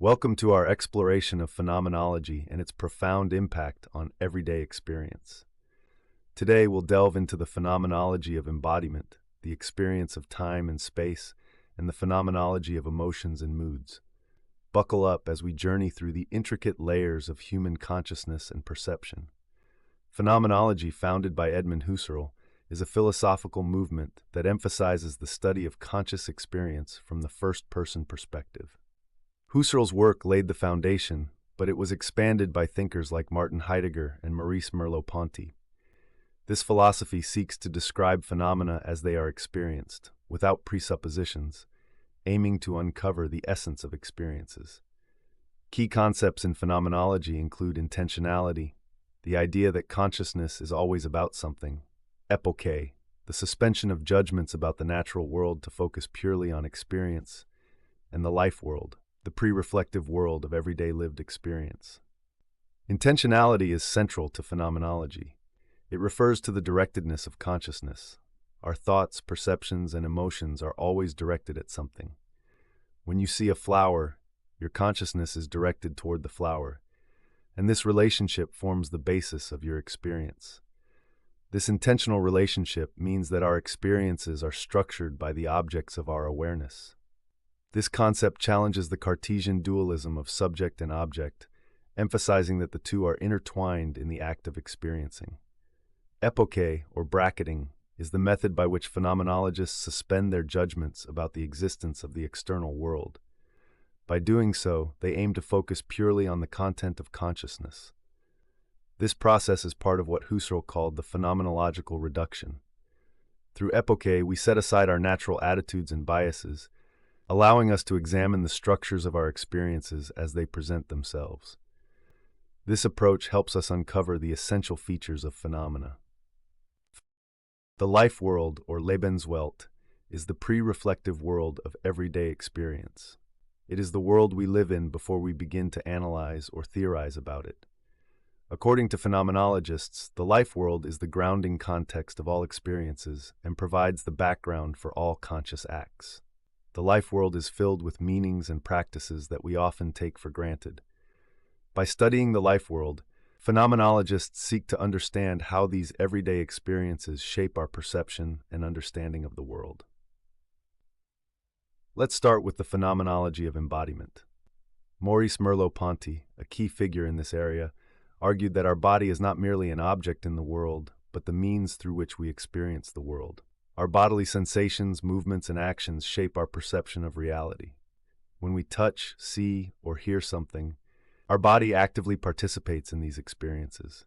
Welcome to our exploration of phenomenology and its profound impact on everyday experience. Today, we'll delve into the phenomenology of embodiment, the experience of time and space, and the phenomenology of emotions and moods. Buckle up as we journey through the intricate layers of human consciousness and perception. Phenomenology, founded by Edmund Husserl, is a philosophical movement that emphasizes the study of conscious experience from the first-person perspective. Husserl's work laid the foundation, but it was expanded by thinkers like Martin Heidegger and Maurice Merleau-Ponty. This philosophy seeks to describe phenomena as they are experienced, without presuppositions, aiming to uncover the essence of experiences. Key concepts in phenomenology include intentionality, the idea that consciousness is always about something; epoche, the suspension of judgments about the natural world to focus purely on experience; and the life world, the pre-reflective world of everyday lived experience. Intentionality is central to phenomenology. It refers to the directedness of consciousness. Our thoughts, perceptions, and emotions are always directed at something. When you see a flower, your consciousness is directed toward the flower, and this relationship forms the basis of your experience. This intentional relationship means that our experiences are structured by the objects of our awareness. This concept challenges the Cartesian dualism of subject and object, emphasizing that the two are intertwined in the act of experiencing. Epoche, or bracketing, is the method by which phenomenologists suspend their judgments about the existence of the external world. By doing so, they aim to focus purely on the content of consciousness. This process is part of what Husserl called the phenomenological reduction. Through epoche, we set aside our natural attitudes and biases, allowing us to examine the structures of our experiences as they present themselves. This approach helps us uncover the essential features of phenomena. The life world, or Lebenswelt, is the pre-reflective world of everyday experience. It is the world we live in before we begin to analyze or theorize about it. According to phenomenologists, the life world is the grounding context of all experiences and provides the background for all conscious acts. The life world is filled with meanings and practices that we often take for granted. By studying the life world, phenomenologists seek to understand how these everyday experiences shape our perception and understanding of the world. Let's start with the phenomenology of embodiment. Maurice Merleau-Ponty, a key figure in this area, argued that our body is not merely an object in the world, but the means through which we experience the world. Our bodily sensations, movements, and actions shape our perception of reality. When we touch, see, or hear something, our body actively participates in these experiences.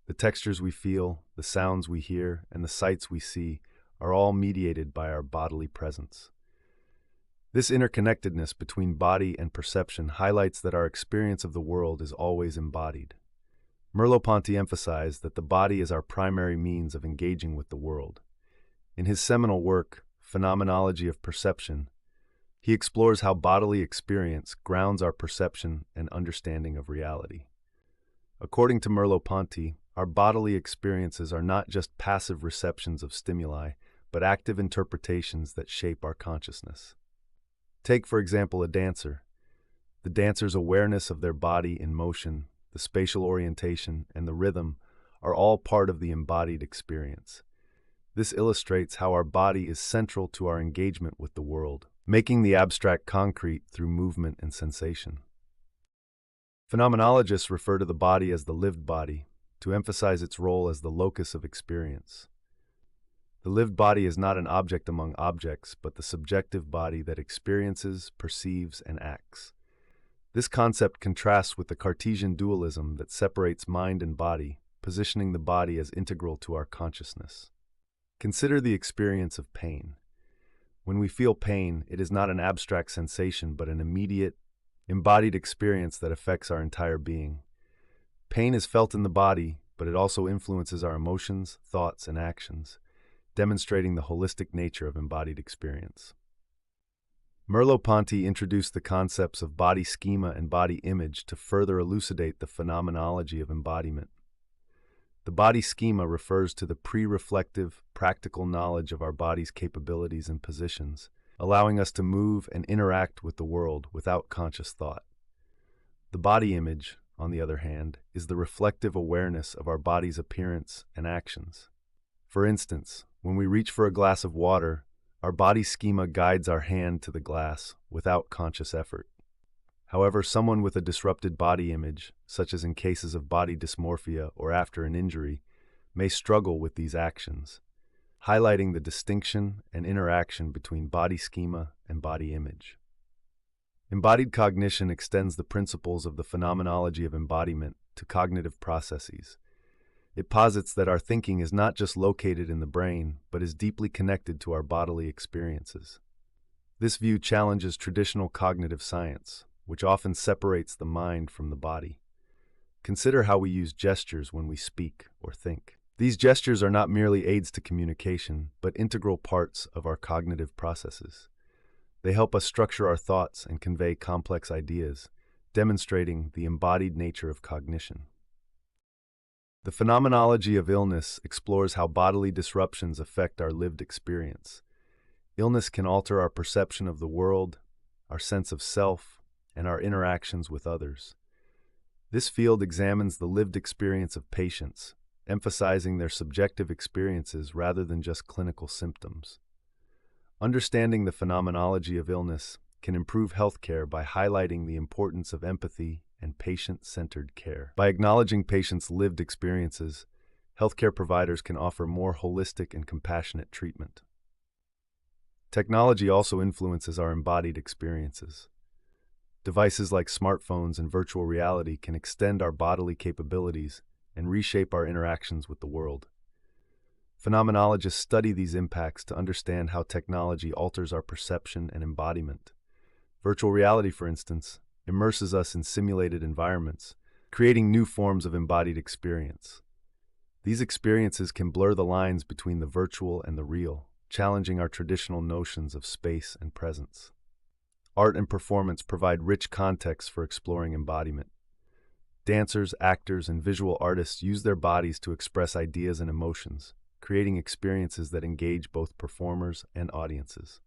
The textures we feel, the sounds we hear, and the sights we see are all mediated by our bodily presence. This interconnectedness between body and perception highlights that our experience of the world is always embodied. Merleau-Ponty emphasized that the body is our primary means of engaging with the world. In his seminal work, Phenomenology of Perception, he explores how bodily experience grounds our perception and understanding of reality. According to Merleau-Ponty, our bodily experiences are not just passive receptions of stimuli, but active interpretations that shape our consciousness. Take, for example, a dancer. The dancer's awareness of their body in motion, the spatial orientation, and the rhythm are all part of the embodied experience. This illustrates how our body is central to our engagement with the world, making the abstract concrete through movement and sensation. Phenomenologists refer to the body as the lived body, to emphasize its role as the locus of experience. The lived body is not an object among objects, but the subjective body that experiences, perceives, and acts. This concept contrasts with the Cartesian dualism that separates mind and body, positioning the body as integral to our consciousness. Consider the experience of pain. When we feel pain, it is not an abstract sensation, but an immediate, embodied experience that affects our entire being. Pain is felt in the body, but it also influences our emotions, thoughts, and actions, demonstrating the holistic nature of embodied experience. Merleau-Ponty introduced the concepts of body schema and body image to further elucidate the phenomenology of embodiment. The body schema refers to the pre-reflective, practical knowledge of our body's capabilities and positions, allowing us to move and interact with the world without conscious thought. The body image, on the other hand, is the reflective awareness of our body's appearance and actions. For instance, when we reach for a glass of water, our body schema guides our hand to the glass without conscious effort. However, someone with a disrupted body image, such as in cases of body dysmorphia or after an injury, may struggle with these actions, highlighting the distinction and interaction between body schema and body image. Embodied cognition extends the principles of the phenomenology of embodiment to cognitive processes. It posits that our thinking is not just located in the brain, but is deeply connected to our bodily experiences. This view challenges traditional cognitive science, which often separates the mind from the body. Consider how we use gestures when we speak or think. These gestures are not merely aids to communication, but integral parts of our cognitive processes. They help us structure our thoughts and convey complex ideas, demonstrating the embodied nature of cognition. The Phenomenology of Illness explores how bodily disruptions affect our lived experience. Illness can alter our perception of the world, our sense of self, and our interactions with others. This field examines the lived experience of patients, emphasizing their subjective experiences rather than just clinical symptoms. Understanding the phenomenology of illness can improve healthcare by highlighting the importance of empathy and patient-centered care. By acknowledging patients' lived experiences, healthcare providers can offer more holistic and compassionate treatment. Technology also influences our embodied experiences. Devices like smartphones and virtual reality can extend our bodily capabilities and reshape our interactions with the world. Phenomenologists study these impacts to understand how technology alters our perception and embodiment. Virtual reality, for instance, immerses us in simulated environments, creating new forms of embodied experience. These experiences can blur the lines between the virtual and the real, challenging our traditional notions of space and presence. Art and performance provide rich context for exploring embodiment. Dancers, actors, and visual artists use their bodies to express ideas and emotions, creating experiences that engage both performers and audiences.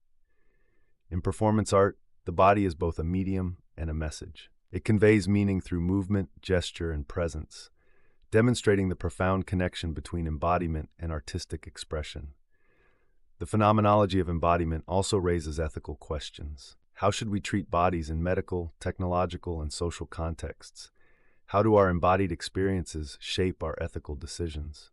In performance art, the body is both a medium and a message. It conveys meaning through movement, gesture, and presence, demonstrating the profound connection between embodiment and artistic expression. The phenomenology of embodiment also raises ethical questions. How should we treat bodies in medical, technological, and social contexts? How do our embodied experiences shape our ethical decisions?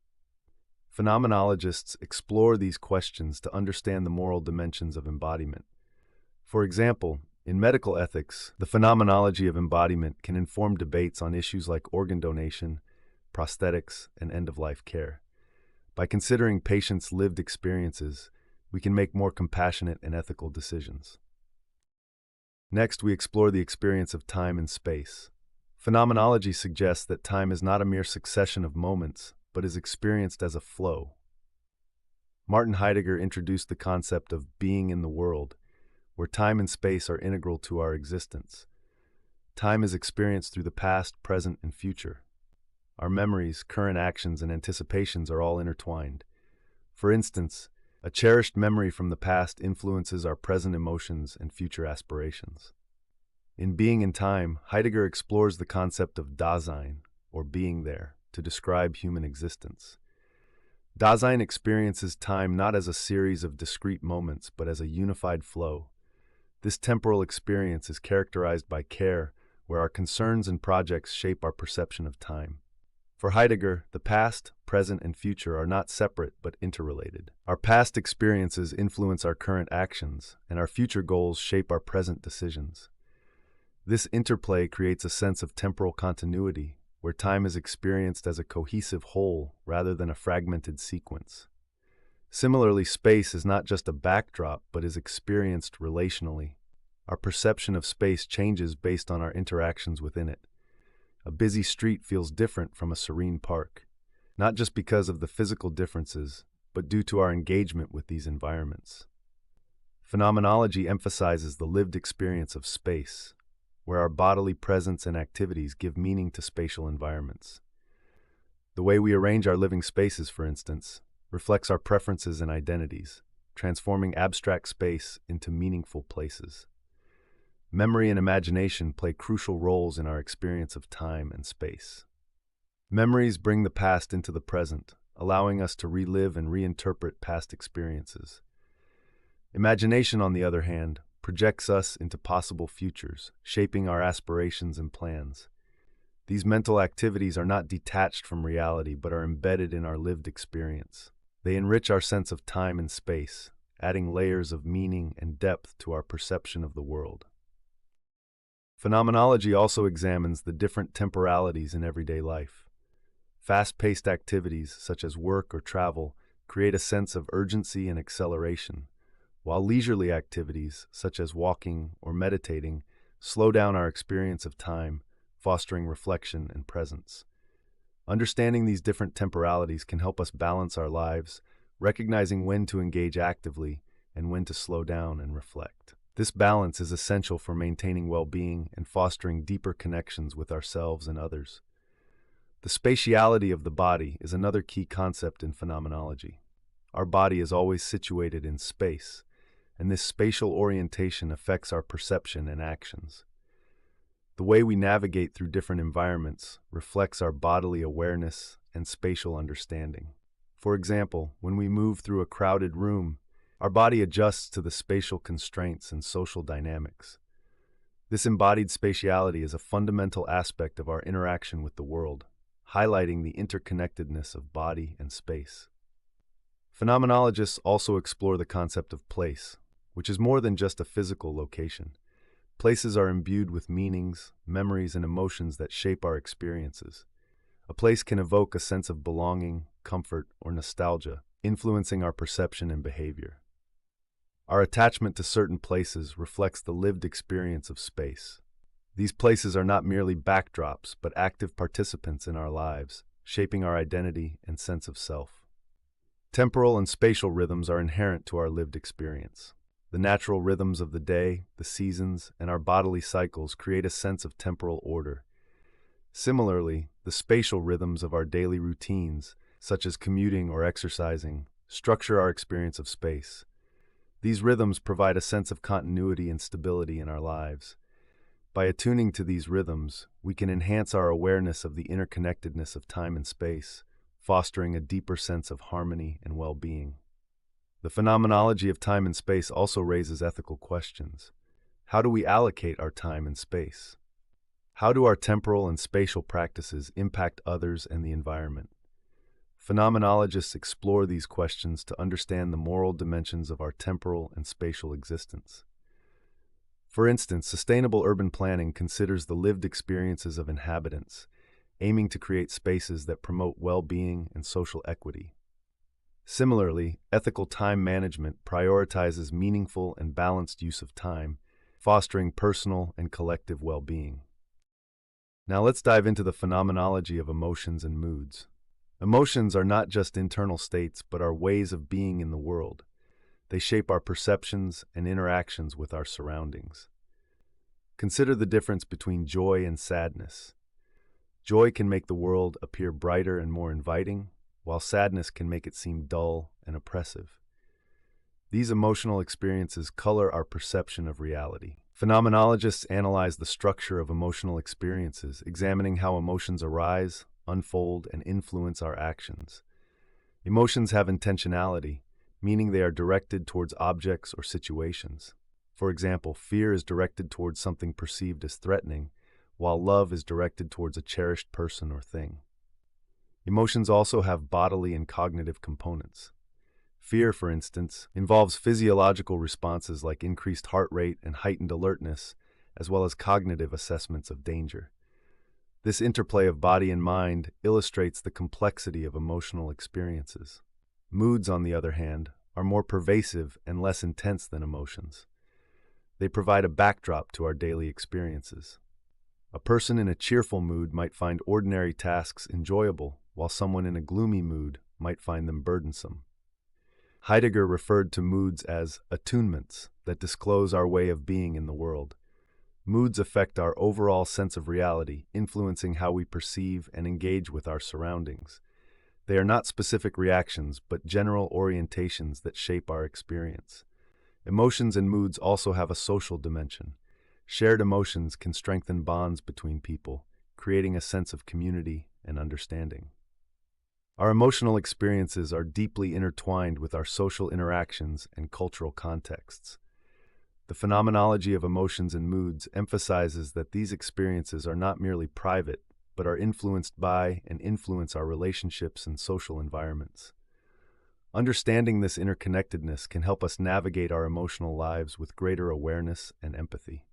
Phenomenologists explore these questions to understand the moral dimensions of embodiment. For example, in medical ethics, the phenomenology of embodiment can inform debates on issues like organ donation, prosthetics, and end-of-life care. By considering patients' lived experiences, we can make more compassionate and ethical decisions. Next, we explore the experience of time and space. Phenomenology suggests that time is not a mere succession of moments, but is experienced as a flow. Martin Heidegger introduced the concept of being in the world, where time and space are integral to our existence. Time is experienced through the past, present, and future. Our memories, current actions, and anticipations are all intertwined. For instance, a cherished memory from the past influences our present emotions and future aspirations. In Being in Time, Heidegger explores the concept of Dasein, or being there, to describe human existence. Dasein experiences time not as a series of discrete moments, but as a unified flow. This temporal experience is characterized by care, where our concerns and projects shape our perception of time. For Heidegger, the past, present, and future are not separate but interrelated. Our past experiences influence our current actions, and our future goals shape our present decisions. This interplay creates a sense of temporal continuity, where time is experienced as a cohesive whole rather than a fragmented sequence. Similarly, space is not just a backdrop but is experienced relationally. Our perception of space changes based on our interactions within it. A busy street feels different from a serene park, not just because of the physical differences, but due to our engagement with these environments. Phenomenology emphasizes the lived experience of space, where our bodily presence and activities give meaning to spatial environments. The way we arrange our living spaces, for instance, reflects our preferences and identities, transforming abstract space into meaningful places. Memory and imagination play crucial roles in our experience of time and space. Memories bring the past into the present, allowing us to relive and reinterpret past experiences. Imagination, on the other hand, projects us into possible futures, shaping our aspirations and plans. These mental activities are not detached from reality but are embedded in our lived experience. They enrich our sense of time and space, adding layers of meaning and depth to our perception of the world. Phenomenology also examines the different temporalities in everyday life. Fast-paced activities, such as work or travel, create a sense of urgency and acceleration, while leisurely activities, such as walking or meditating, slow down our experience of time, fostering reflection and presence. Understanding these different temporalities can help us balance our lives, recognizing when to engage actively and when to slow down and reflect. This balance is essential for maintaining well-being and fostering deeper connections with ourselves and others. The spatiality of the body is another key concept in phenomenology. Our body is always situated in space, and this spatial orientation affects our perception and actions. The way we navigate through different environments reflects our bodily awareness and spatial understanding. For example, when we move through a crowded room, our body adjusts to the spatial constraints and social dynamics. This embodied spatiality is a fundamental aspect of our interaction with the world, highlighting the interconnectedness of body and space. Phenomenologists also explore the concept of place, which is more than just a physical location. Places are imbued with meanings, memories, and emotions that shape our experiences. A place can evoke a sense of belonging, comfort, or nostalgia, influencing our perception and behavior. Our attachment to certain places reflects the lived experience of space. These places are not merely backdrops, but active participants in our lives, shaping our identity and sense of self. Temporal and spatial rhythms are inherent to our lived experience. The natural rhythms of the day, the seasons, and our bodily cycles create a sense of temporal order. Similarly, the spatial rhythms of our daily routines, such as commuting or exercising, structure our experience of space. These rhythms provide a sense of continuity and stability in our lives. By attuning to these rhythms, we can enhance our awareness of the interconnectedness of time and space, fostering a deeper sense of harmony and well-being. The phenomenology of time and space also raises ethical questions. How do we allocate our time and space? How do our temporal and spatial practices impact others and the environment? Phenomenologists explore these questions to understand the moral dimensions of our temporal and spatial existence. For instance, sustainable urban planning considers the lived experiences of inhabitants, aiming to create spaces that promote well-being and social equity. Similarly, ethical time management prioritizes meaningful and balanced use of time, fostering personal and collective well-being. Now let's dive into the phenomenology of emotions and moods. Emotions are not just internal states, but are ways of being in the world. They shape our perceptions and interactions with our surroundings. Consider the difference between joy and sadness. Joy can make the world appear brighter and more inviting, while sadness can make it seem dull and oppressive. These emotional experiences color our perception of reality. Phenomenologists analyze the structure of emotional experiences, examining how emotions arise, unfold, and influence our actions. Emotions have intentionality, meaning they are directed towards objects or situations. For example, fear is directed towards something perceived as threatening, while love is directed towards a cherished person or thing. Emotions also have bodily and cognitive components. Fear, for instance, involves physiological responses like increased heart rate and heightened alertness, as well as cognitive assessments of danger. This interplay of body and mind illustrates the complexity of emotional experiences. Moods, on the other hand, are more pervasive and less intense than emotions. They provide a backdrop to our daily experiences. A person in a cheerful mood might find ordinary tasks enjoyable, while someone in a gloomy mood might find them burdensome. Heidegger referred to moods as attunements that disclose our way of being in the world. Moods affect our overall sense of reality, influencing how we perceive and engage with our surroundings. They are not specific reactions, but general orientations that shape our experience. Emotions and moods also have a social dimension. Shared emotions can strengthen bonds between people, creating a sense of community and understanding. Our emotional experiences are deeply intertwined with our social interactions and cultural contexts. The phenomenology of emotions and moods emphasizes that these experiences are not merely private, but are influenced by and influence our relationships and social environments. Understanding this interconnectedness can help us navigate our emotional lives with greater awareness and empathy.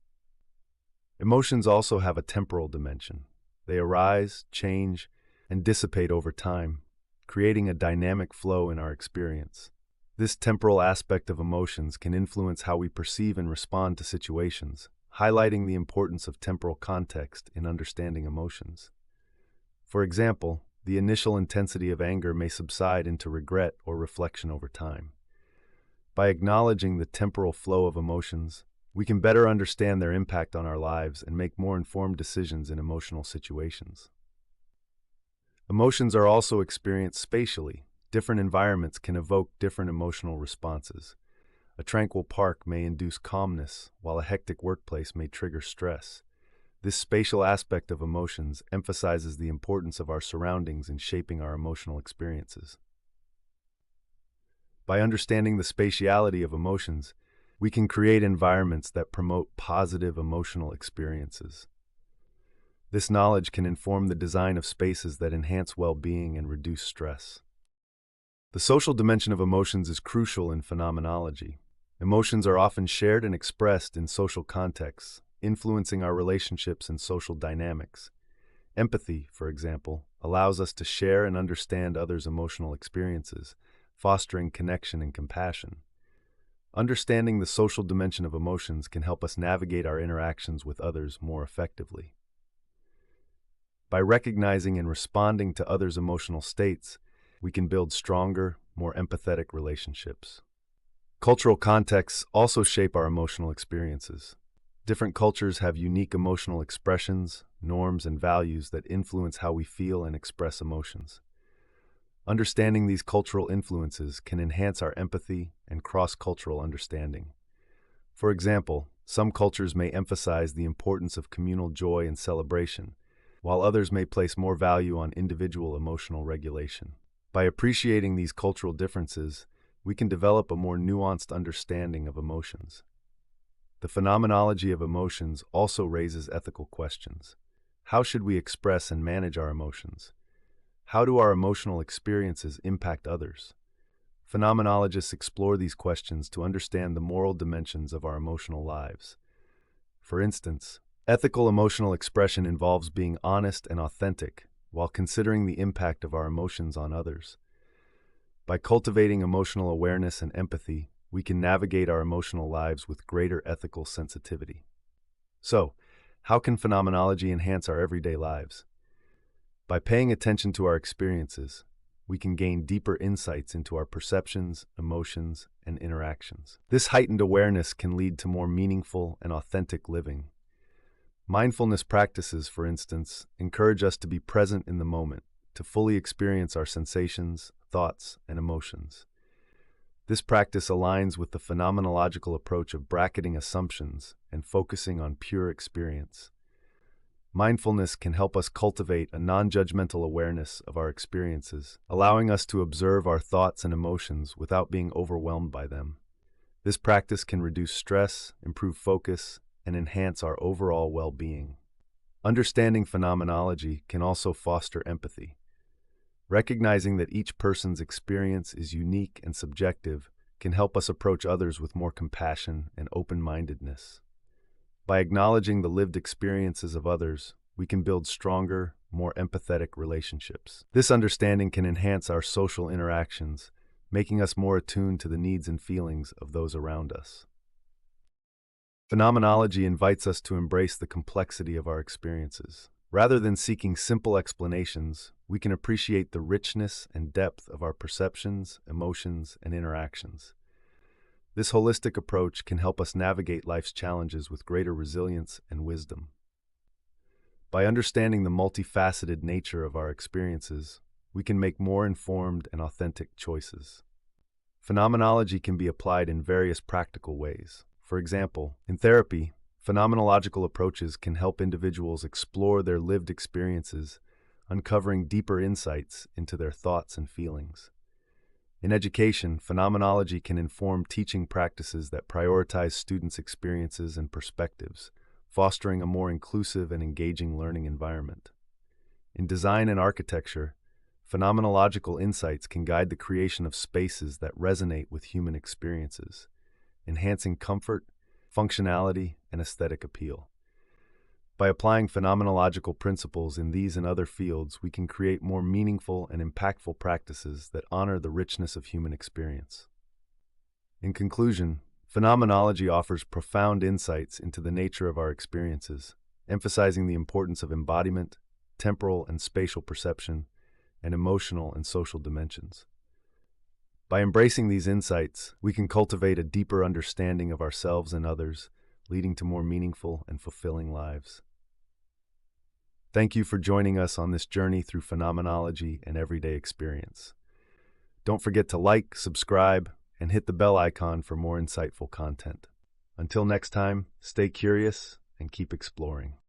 Emotions also have a temporal dimension. They arise, change, and dissipate over time, creating a dynamic flow in our experience. This temporal aspect of emotions can influence how we perceive and respond to situations, highlighting the importance of temporal context in understanding emotions. For example, the initial intensity of anger may subside into regret or reflection over time. By acknowledging the temporal flow of emotions, we can better understand their impact on our lives and make more informed decisions in emotional situations. Emotions are also experienced spatially. Different environments can evoke different emotional responses. A tranquil park may induce calmness, while a hectic workplace may trigger stress. This spatial aspect of emotions emphasizes the importance of our surroundings in shaping our emotional experiences. By understanding the spatiality of emotions, we can create environments that promote positive emotional experiences. This knowledge can inform the design of spaces that enhance well-being and reduce stress. The social dimension of emotions is crucial in phenomenology. Emotions are often shared and expressed in social contexts, influencing our relationships and social dynamics. Empathy, for example, allows us to share and understand others' emotional experiences, fostering connection and compassion. Understanding the social dimension of emotions can help us navigate our interactions with others more effectively. By recognizing and responding to others' emotional states, we can build stronger, more empathetic relationships. Cultural contexts also shape our emotional experiences. Different cultures have unique emotional expressions, norms, and values that influence how we feel and express emotions. Understanding these cultural influences can enhance our empathy and cross-cultural understanding. For example, some cultures may emphasize the importance of communal joy and celebration, while others may place more value on individual emotional regulation. By appreciating these cultural differences, we can develop a more nuanced understanding of emotions. The phenomenology of emotions also raises ethical questions. How should we express and manage our emotions? How do our emotional experiences impact others? Phenomenologists explore these questions to understand the moral dimensions of our emotional lives. For instance, ethical emotional expression involves being honest and authentic while considering the impact of our emotions on others. By cultivating emotional awareness and empathy, we can navigate our emotional lives with greater ethical sensitivity. So, how can phenomenology enhance our everyday lives? By paying attention to our experiences, we can gain deeper insights into our perceptions, emotions, and interactions. This heightened awareness can lead to more meaningful and authentic living. Mindfulness practices, for instance, encourage us to be present in the moment, to fully experience our sensations, thoughts, and emotions. This practice aligns with the phenomenological approach of bracketing assumptions and focusing on pure experience. Mindfulness can help us cultivate a non-judgmental awareness of our experiences, allowing us to observe our thoughts and emotions without being overwhelmed by them. This practice can reduce stress, improve focus, and enhance our overall well-being. Understanding phenomenology can also foster empathy. Recognizing that each person's experience is unique and subjective can help us approach others with more compassion and open-mindedness. By acknowledging the lived experiences of others, we can build stronger, more empathetic relationships. This understanding can enhance our social interactions, making us more attuned to the needs and feelings of those around us. Phenomenology invites us to embrace the complexity of our experiences. Rather than seeking simple explanations, we can appreciate the richness and depth of our perceptions, emotions, and interactions. This holistic approach can help us navigate life's challenges with greater resilience and wisdom. By understanding the multifaceted nature of our experiences, we can make more informed and authentic choices. Phenomenology can be applied in various practical ways. For example, in therapy, Phenomenological approaches can help individuals explore their lived experiences, uncovering deeper insights into their thoughts and feelings. In education, phenomenology can inform teaching practices that prioritize students' experiences and perspectives, fostering a more inclusive and engaging learning environment. In design and architecture, phenomenological insights can guide the creation of spaces that resonate with human experiences, enhancing comfort, functionality, and aesthetic appeal. By applying phenomenological principles in these and other fields, we can create more meaningful and impactful practices that honor the richness of human experience. In conclusion, phenomenology offers profound insights into the nature of our experiences, emphasizing the importance of embodiment, temporal and spatial perception, and emotional and social dimensions. By embracing these insights, we can cultivate a deeper understanding of ourselves and others, leading to more meaningful and fulfilling lives. Thank you for joining us on this journey through phenomenology and everyday experience. Don't forget to like, subscribe, and hit the bell icon for more insightful content. Until next time, stay curious and keep exploring.